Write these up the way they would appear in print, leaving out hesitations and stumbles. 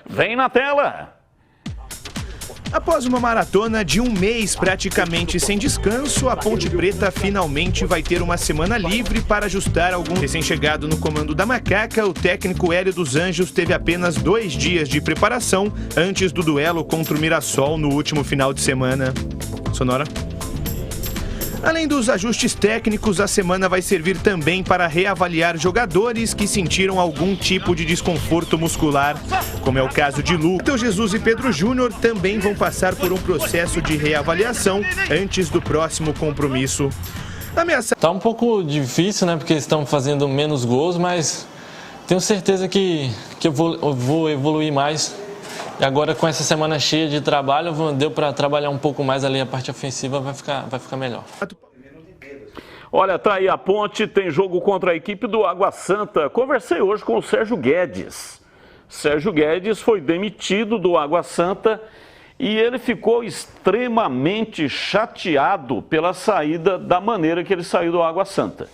Vem na tela! Após uma maratona de um mês praticamente sem descanso, a Ponte Preta finalmente vai ter uma semana livre para ajustar algum. Recém-chegado no comando da Macaca, o técnico Hélio dos Anjos teve apenas 2 dias de preparação antes do duelo contra o Mirassol no último final de semana. Sonora. Além dos ajustes técnicos, a semana vai servir também para reavaliar jogadores que sentiram algum tipo de desconforto muscular, como é o caso de Lu. Então Jesus e Pedro Júnior também vão passar por um processo de reavaliação antes do próximo compromisso. Tá um pouco difícil, né, porque estão fazendo menos gols, mas tenho certeza que eu vou evoluir mais. E agora com essa semana cheia de trabalho, deu para trabalhar um pouco mais ali a parte ofensiva, vai ficar melhor. Olha, tá aí a Ponte, tem jogo contra a equipe do Água Santa. Conversei hoje com o Sérgio Guedes. Sérgio Guedes foi demitido do Água Santa e ele ficou extremamente chateado pela saída, da maneira que ele saiu do Água Santa.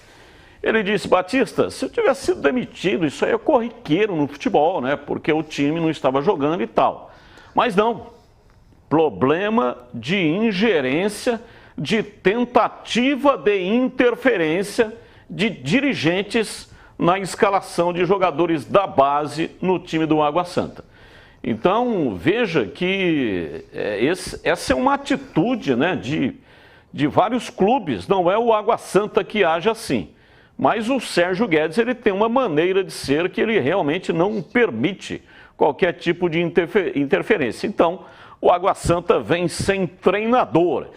Ele disse: Batista, se eu tivesse sido demitido, isso aí é corriqueiro no futebol, né? Porque o time não estava jogando e tal. Mas não. Problema de ingerência, de tentativa de interferência de dirigentes na escalação de jogadores da base no time do Água Santa. Então, veja que essa é uma atitude, né, de vários clubes. Não é o Água Santa que age assim. Mas o Sérgio Guedes, ele tem uma maneira de ser que ele realmente não permite qualquer tipo de interferência. Então, o Água Santa vem sem treinador.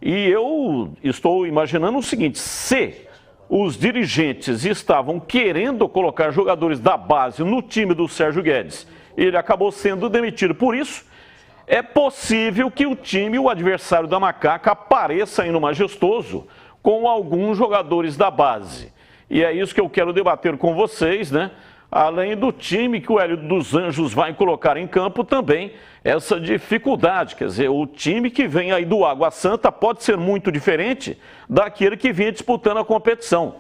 E eu estou imaginando o seguinte: se os dirigentes estavam querendo colocar jogadores da base no time do Sérgio Guedes, ele acabou sendo demitido por isso, é possível que o time, o adversário da Macaca, apareça aí no Majestoso com alguns jogadores da base. E é isso que eu quero debater com vocês, né? Além do time que o Hélio dos Anjos vai colocar em campo também, essa dificuldade. Quer dizer, o time que vem aí do Água Santa pode ser muito diferente daquele que vinha disputando a competição.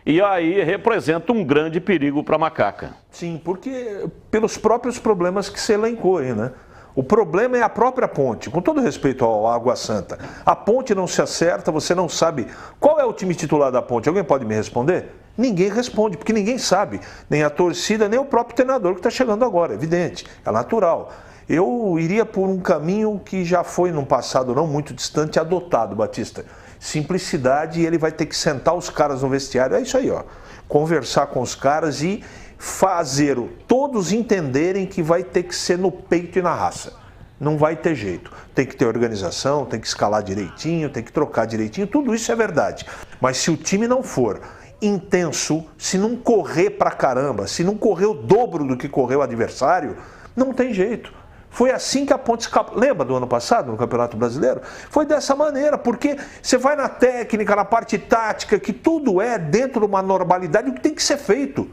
E aí representa um grande perigo para a Macaca. Sim, porque pelos próprios problemas que se elencou aí, né? O problema é a própria Ponte, com todo respeito ao Água Santa. A Ponte não se acerta, você não sabe qual é o time titular da Ponte. Alguém pode me responder? Ninguém responde, porque ninguém sabe. Nem a torcida, nem o próprio treinador que está chegando agora, evidente, é natural. Eu iria por um caminho que já foi, num passado não muito distante, adotado, Batista. Simplicidade, e ele vai ter que sentar os caras no vestiário, é isso aí, ó. Conversar com os caras e fazer todos entenderem que vai ter que ser no peito e na raça. Não vai ter jeito. Tem que ter organização, tem que escalar direitinho, tem que trocar direitinho, tudo isso é verdade. Mas se o time não for intenso, se não correr pra caramba, se não correr o dobro do que correu o adversário, não tem jeito. Foi assim que a Ponte escapou. Lembra do ano passado, no Campeonato Brasileiro? Foi dessa maneira, porque você vai na técnica, na parte tática, que tudo é dentro de uma normalidade, o que tem que ser feito.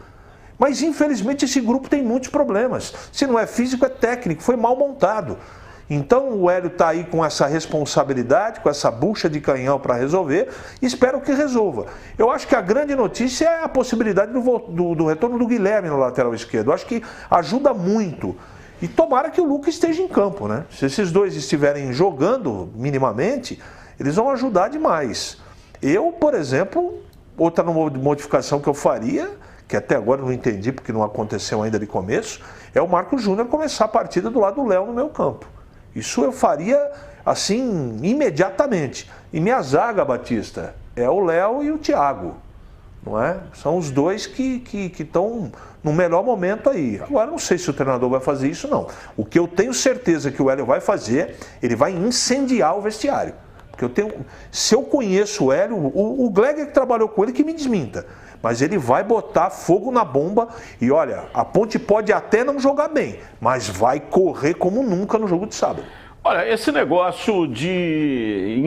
Mas, infelizmente, esse grupo tem muitos problemas. Se não é físico, é técnico, foi mal montado. Então, o Hélio está aí com essa responsabilidade, com essa bucha de canhão para resolver, e espero que resolva. Eu acho que a grande notícia é a possibilidade do retorno do Guilherme no lateral esquerdo. Eu acho que ajuda muito. E tomara que o Lucas esteja em campo, né? Se esses dois estiverem jogando minimamente, eles vão ajudar demais. Eu, por exemplo, outra modificação que eu faria, que até agora eu não entendi porque não aconteceu ainda de começo, é o Marcos Júnior começar a partida do lado do Léo no meu campo. Isso eu faria, assim, imediatamente. E minha zaga, Batista, é o Léo e o Thiago, não é? São os dois que estão no melhor momento aí. Agora, não sei se o treinador vai fazer isso, não. O que eu tenho certeza que o Hélio vai fazer, ele vai incendiar o vestiário. Porque se eu conheço o Hélio, o Gleger que trabalhou com ele que me desminta. Mas ele vai botar fogo na bomba e olha, a Ponte pode até não jogar bem, mas vai correr como nunca no jogo de sábado. Olha, esse negócio de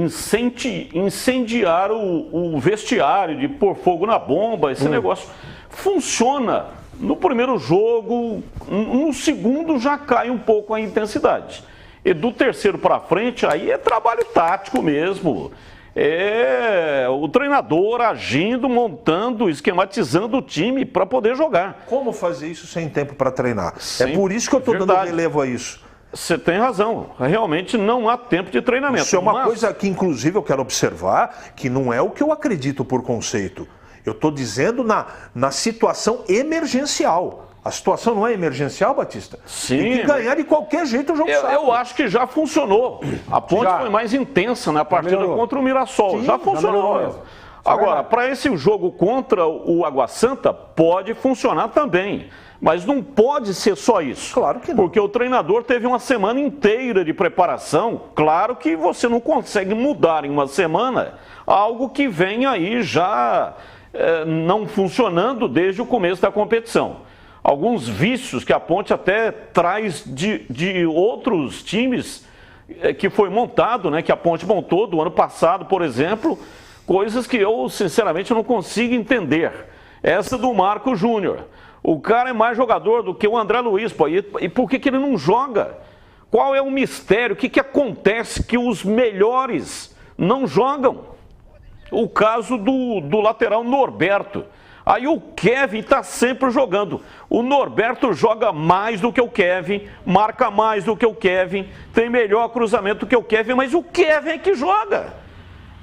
incendiar o vestiário, de pôr fogo na bomba, esse negócio funciona no primeiro jogo, no segundo já cai um pouco a intensidade. E do terceiro para frente, aí é trabalho tático mesmo. É o treinador agindo, montando, esquematizando o time para poder jogar. Como fazer isso sem tempo para treinar? Sim, é por isso que eu estou dando relevo a isso. Você tem razão. Realmente não há tempo de treinamento. Isso é uma coisa que, inclusive, eu quero observar, que não é o que eu acredito por conceito. Eu estou dizendo na situação emergencial. A situação não é emergencial, Batista? Sim. Tem que ganhar de qualquer jeito o jogo sábado. Eu acho que já funcionou. A Ponte foi mais intensa na partida contra o Mirassol. Sim, já funcionou. Agora, para esse jogo contra o Água Santa, pode funcionar também. Mas não pode ser só isso. Claro que não. Porque o treinador teve uma semana inteira de preparação. Claro que você não consegue mudar em uma semana algo que vem aí já não funcionando desde o começo da competição. Alguns vícios que a Ponte até traz de outros times que foi montado, né, que a Ponte montou do ano passado, por exemplo, coisas que eu, sinceramente, não consigo entender. Essa do Marco Júnior. O cara é mais jogador do que o André Luiz, pô, e por que ele não joga? Qual é o mistério? O que acontece que os melhores não jogam? O caso do lateral Norberto. Aí o Kevin está sempre jogando. O Norberto joga mais do que o Kevin, marca mais do que o Kevin, tem melhor cruzamento do que o Kevin, mas o Kevin é que joga.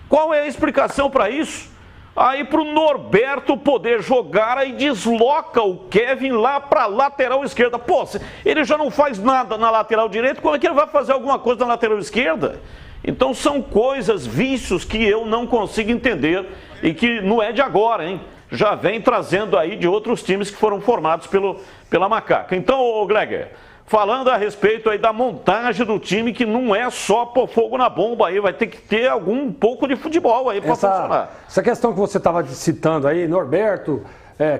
Qual é a explicação para isso? Aí para o Norberto poder jogar, aí desloca o Kevin lá para a lateral esquerda. Pô, ele já não faz nada na lateral direita, como é que ele vai fazer alguma coisa na lateral esquerda? Então são coisas, vícios que eu não consigo entender e que não é de agora, hein? Já vem trazendo aí de outros times que foram formados pela Macaca. Então, ô Gleger, falando a respeito aí da montagem do time, que não é só pôr fogo na bomba aí, vai ter que ter algum pouco de futebol aí para funcionar. Essa questão que você estava citando aí, Norberto,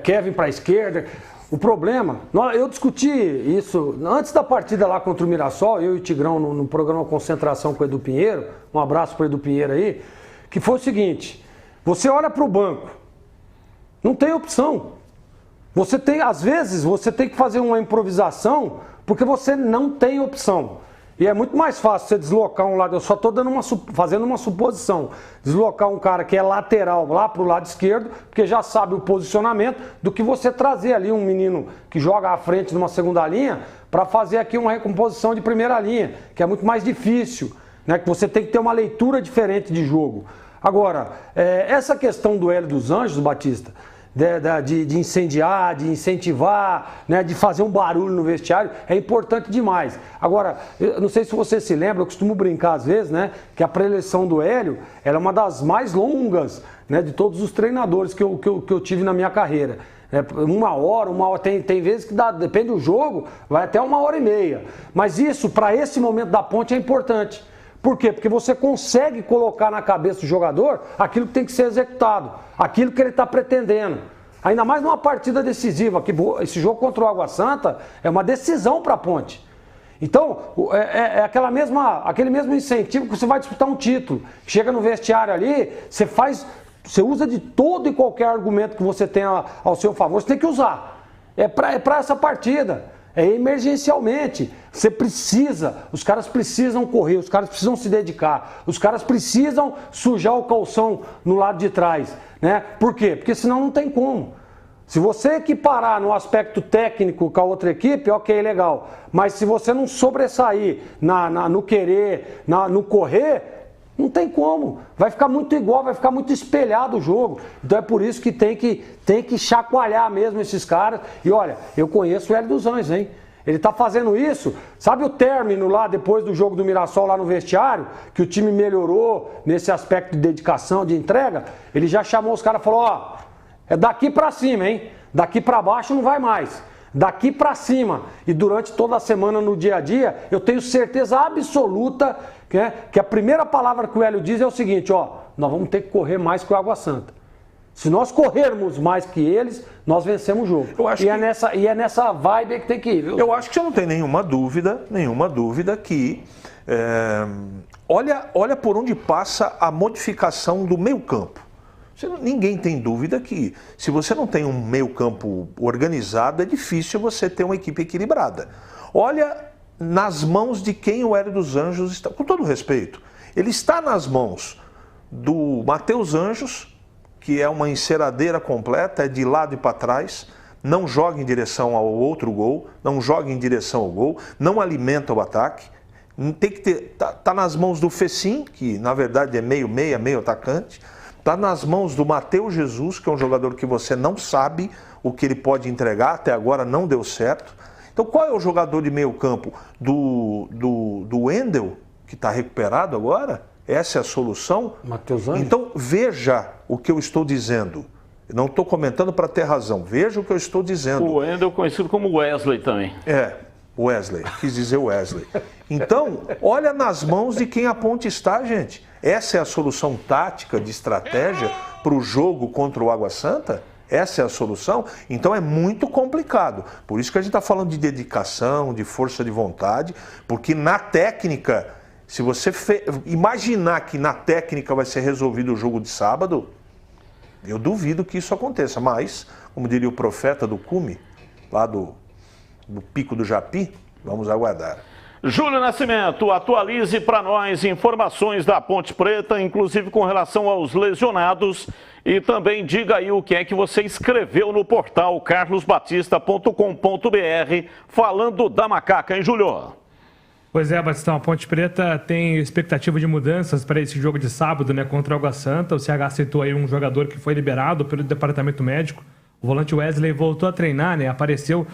Kevin para a esquerda, o problema, eu discuti isso antes da partida lá contra o Mirassol, eu e o Tigrão no programa Concentração com o Edu Pinheiro, um abraço para o Edu Pinheiro aí, que foi o seguinte, você olha para o banco, não tem opção. Você tem, às vezes, você tem que fazer uma improvisação porque você não tem opção. E é muito mais fácil você deslocar um lado, eu só estou fazendo uma suposição, deslocar um cara que é lateral lá para o lado esquerdo, porque já sabe o posicionamento, do que você trazer ali um menino que joga à frente numa segunda linha para fazer aqui uma recomposição de primeira linha, que é muito mais difícil, né? Que você tem que ter uma leitura diferente de jogo. Agora, essa questão do Hélio dos Anjos, Batista, de incendiar, de incentivar, né, de fazer um barulho no vestiário, é importante demais. Agora, eu não sei se você se lembra, eu costumo brincar às vezes, né, que a pré-eleição do Hélio ela é uma das mais longas, né, de todos os treinadores que eu tive na minha carreira. Uma hora, tem vezes que depende do jogo, vai até 1h30. Mas isso, para esse momento da Ponte, é importante. Por quê? Porque você consegue colocar na cabeça do jogador aquilo que tem que ser executado, aquilo que ele está pretendendo. Ainda mais numa partida decisiva, que esse jogo contra o Água Santa é uma decisão para a Ponte. Então, aquele mesmo incentivo que você vai disputar um título. Chega no vestiário ali, você usa de todo e qualquer argumento que você tenha ao seu favor, você tem que usar. É para essa partida. É emergencialmente, você precisa, os caras precisam correr, os caras precisam se dedicar, os caras precisam sujar o calção no lado de trás, né? Por quê? Porque senão não tem como. Se você equiparar no aspecto técnico com a outra equipe, ok, legal, mas se você não sobressair no querer, no correr, não tem como, vai ficar muito igual, vai ficar muito espelhado o jogo. Então é por isso que tem que chacoalhar mesmo esses caras. E olha, eu conheço o Hélio dos Anjos, hein? Ele tá fazendo isso, sabe o término lá depois do jogo do Mirassol lá no vestiário, que o time melhorou nesse aspecto de dedicação, de entrega? Ele já chamou os caras e falou, ó, é daqui pra cima, hein? Daqui pra baixo não vai mais. Daqui para cima, e durante toda a semana no dia a dia, eu tenho certeza absoluta que a primeira palavra que o Hélio diz é o seguinte, ó, nós vamos ter que correr mais que o Água Santa. Se nós corrermos mais que eles, nós vencemos o jogo. É nessa vibe que tem que ir, viu? Eu acho que você não tem nenhuma dúvida que olha por onde passa a modificação do meio-campo. Ninguém tem dúvida que se você não tem um meio-campo organizado, é difícil você ter uma equipe equilibrada. Olha nas mãos de quem o Hélio dos Anjos está, com todo respeito, ele está nas mãos do Matheus Anjos, que é uma enceradeira completa, é de lado e para trás, não joga em direção ao outro gol, não joga em direção ao gol, não alimenta o ataque. Tem que ter, tá nas mãos do Fecim, que na verdade é meio meia, meio atacante. Tá nas mãos do Matheus Jesus, que é um jogador que você não sabe o que ele pode entregar, até agora não deu certo. Então qual é o jogador de meio campo? Do Wendel, que está recuperado agora? Essa é a solução? Matheus Anjos? Então veja o que eu estou dizendo. Eu não estou comentando para ter razão. Veja o que eu estou dizendo. O Wendel conhecido como Wesley também. Wesley. Quis dizer Wesley. Então, olha nas mãos de quem a Ponte está, gente. Essa é a solução tática de estratégia para o jogo contra o Água Santa? Essa é a solução? Então é muito complicado. Por isso que a gente está falando de dedicação, de força de vontade, porque na técnica, se você imaginar que na técnica vai ser resolvido o jogo de sábado, eu duvido que isso aconteça. Mas, como diria o profeta do cume, lá do Pico do Japi, vamos aguardar. Júlio Nascimento, atualize para nós informações da Ponte Preta, inclusive com relação aos lesionados, e também diga aí o que é que você escreveu no portal carlosbatista.com.br falando da Macaca, hein, Júlio? Pois é, Batistão, a Ponte Preta tem expectativa de mudanças para esse jogo de sábado, né, contra o Água Santa. O CH citou aí um jogador que foi liberado pelo departamento médico. O volante Wesley voltou a treinar, né, apareceu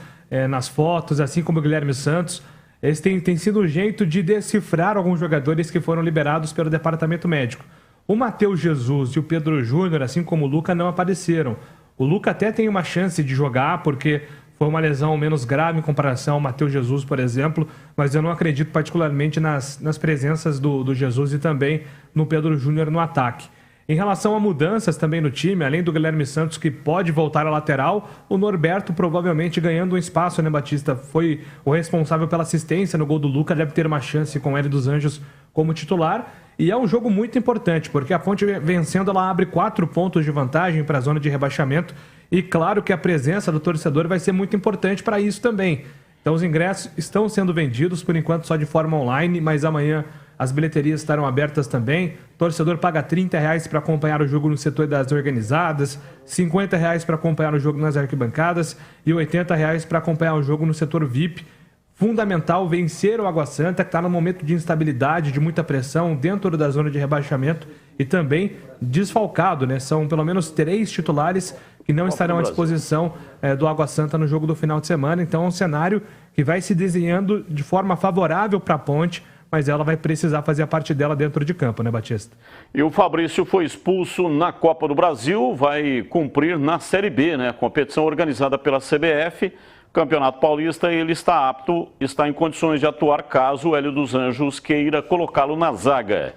nas fotos, assim como o Guilherme Santos. Esse tem sido o jeito de decifrar alguns jogadores que foram liberados pelo departamento médico. O Matheus Jesus e o Pedro Júnior, assim como o Luca, não apareceram. O Luca até tem uma chance de jogar, porque foi uma lesão menos grave em comparação ao Matheus Jesus, por exemplo, mas eu não acredito particularmente nas presenças do Jesus e também no Pedro Júnior no ataque. Em relação a mudanças também no time, além do Guilherme Santos, que pode voltar à lateral, o Norberto provavelmente ganhando um espaço, né, Batista? Foi o responsável pela assistência no gol do Luca, deve ter uma chance com o Hélio dos Anjos como titular. E é um jogo muito importante, porque a Ponte vencendo, ela abre 4 pontos de vantagem para a zona de rebaixamento. E claro que a presença do torcedor vai ser muito importante para isso também. Então os ingressos estão sendo vendidos, por enquanto só de forma online, mas amanhã as bilheterias estarão abertas também. O torcedor paga R$30 para acompanhar o jogo no setor das organizadas, R$50 para acompanhar o jogo nas arquibancadas e R$80 para acompanhar o jogo no setor VIP. Fundamental vencer o Água Santa, que está num momento de instabilidade, de muita pressão dentro da zona de rebaixamento e também desfalcado, né? São pelo menos 3 titulares que não estarão à disposição do Água Santa no jogo do final de semana. Então é um cenário que vai se desenhando de forma favorável para a Ponte, mas ela vai precisar fazer a parte dela dentro de campo, né, Batista? E o Fabrício foi expulso na Copa do Brasil, vai cumprir na Série B, né? Competição organizada pela CBF, Campeonato Paulista, e ele está apto, está em condições de atuar caso o Hélio dos Anjos queira colocá-lo na zaga.